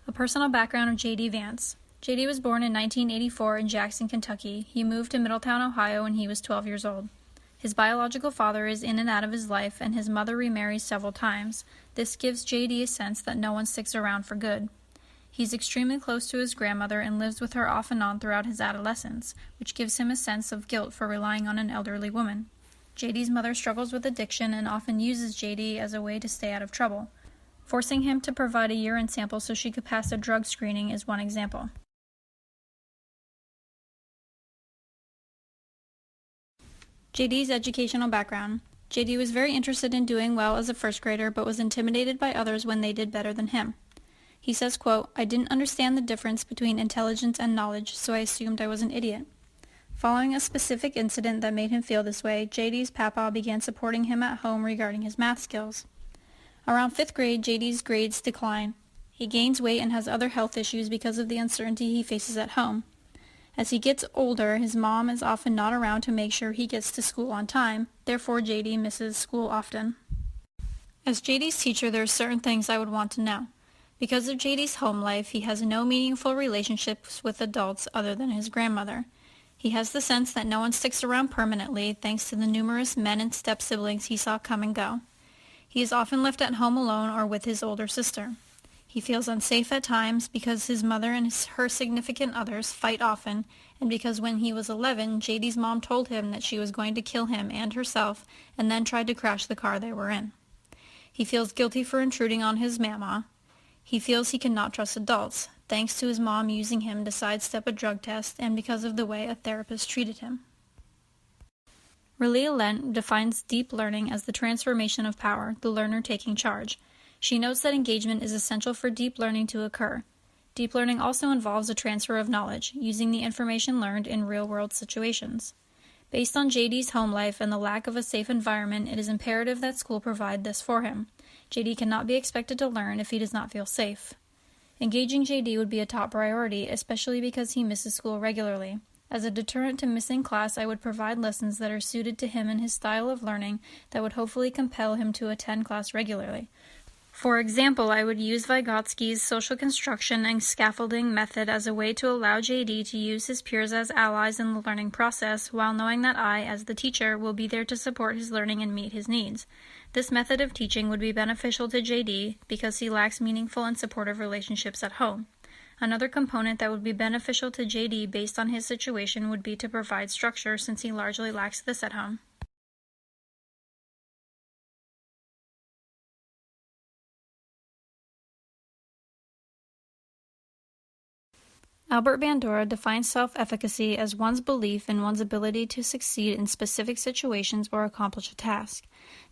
A personal background of J.D. Vance. J.D. was born in 1984 in Jackson, Kentucky. He moved to Middletown, Ohio when he was 12 years old. His biological father is in and out of his life, and his mother remarries several times. This gives J.D. a sense that no one sticks around for good. He's extremely close to his grandmother and lives with her off and on throughout his adolescence, which gives him a sense of guilt for relying on an elderly woman. J.D.'s mother struggles with addiction and often uses J.D. as a way to stay out of trouble. Forcing him to provide a urine sample so she could pass a drug screening is one example. J.D.'s educational background. J.D. was very interested in doing well as a first grader, but was intimidated by others when they did better than him. He says, quote, "I didn't understand the difference between intelligence and knowledge, so I assumed I was an idiot." Following a specific incident that made him feel this way, J.D.'s papa began supporting him at home regarding his math skills. Around 5th grade, J.D.'s grades decline. He gains weight and has other health issues because of the uncertainty he faces at home. As he gets older, his mom is often not around to make sure he gets to school on time, therefore J.D. misses school often. As J.D.'s teacher, there are certain things I would want to know. Because of J.D.'s home life, he has no meaningful relationships with adults other than his grandmother. He has the sense that no one sticks around permanently thanks to the numerous men and step-siblings he saw come and go. He is often left at home alone or with his older sister. He feels unsafe at times because his mother and her significant others fight often, and because when he was 11, J.D.'s mom told him that she was going to kill him and herself and then tried to crash the car they were in. He feels guilty for intruding on his mama. He feels he cannot trust adults, thanks to his mom using him to sidestep a drug test and because of the way a therapist treated him. Relia Lent defines deep learning as the transformation of power, the learner taking charge. She notes that engagement is essential for deep learning to occur. Deep learning also involves a transfer of knowledge, using the information learned in real-world situations. Based on J.D.'s home life and the lack of a safe environment, it is imperative that school provide this for him. J.D. cannot be expected to learn if he does not feel safe. Engaging J.D. would be a top priority, especially because he misses school regularly. As a deterrent to missing class, I would provide lessons that are suited to him and his style of learning that would hopefully compel him to attend class regularly. For example, I would use Vygotsky's social construction and scaffolding method as a way to allow J.D. to use his peers as allies in the learning process, while knowing that I, as the teacher, will be there to support his learning and meet his needs. This method of teaching would be beneficial to J.D. because he lacks meaningful and supportive relationships at home. Another component that would be beneficial to J.D. based on his situation would be to provide structure, since he largely lacks this at home. Albert Bandura defines self-efficacy as one's belief in one's ability to succeed in specific situations or accomplish a task.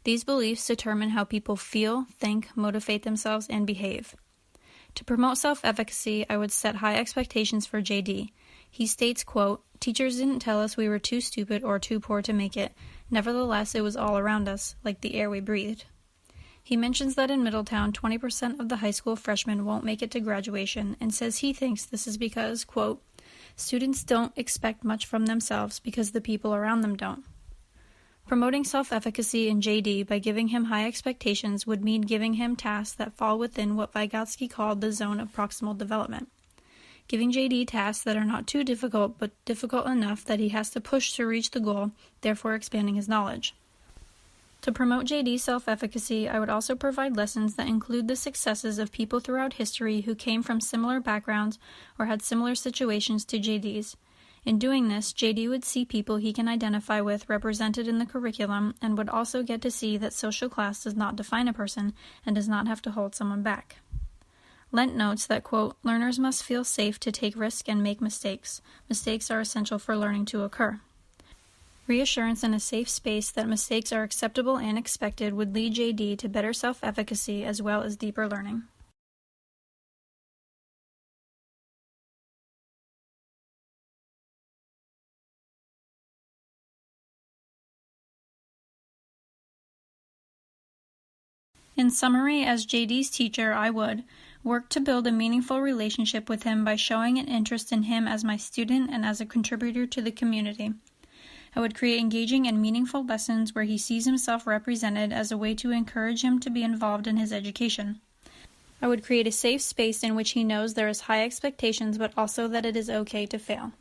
These beliefs determine how people feel, think, motivate themselves, and behave. To promote self-efficacy, I would set high expectations for J.D. He states, quote, "Teachers didn't tell us we were too stupid or too poor to make it. Nevertheless, it was all around us, like the air we breathed." He mentions that in Middletown, 20% of the high school freshmen won't make it to graduation, and says he thinks this is because, quote, "Students don't expect much from themselves because the people around them don't." Promoting self-efficacy in J.D. by giving him high expectations would mean giving him tasks that fall within what Vygotsky called the zone of proximal development. Giving J.D. tasks that are not too difficult, but difficult enough that he has to push to reach the goal, therefore expanding his knowledge. To promote J.D.'s self-efficacy, I would also provide lessons that include the successes of people throughout history who came from similar backgrounds or had similar situations to J.D.'s. In doing this, J.D. would see people he can identify with represented in the curriculum and would also get to see that social class does not define a person and does not have to hold someone back. Lent notes that, quote, "Learners must feel safe to take risks and make mistakes. Mistakes are essential for learning to occur." Reassurance in a safe space that mistakes are acceptable and expected would lead J.D. to better self-efficacy as well as deeper learning. In summary, as J.D.'s teacher, I would work to build a meaningful relationship with him by showing an interest in him as my student and as a contributor to the community. I would create engaging and meaningful lessons where he sees himself represented as a way to encourage him to be involved in his education. I would create a safe space in which he knows there is high expectations, but also that it is okay to fail.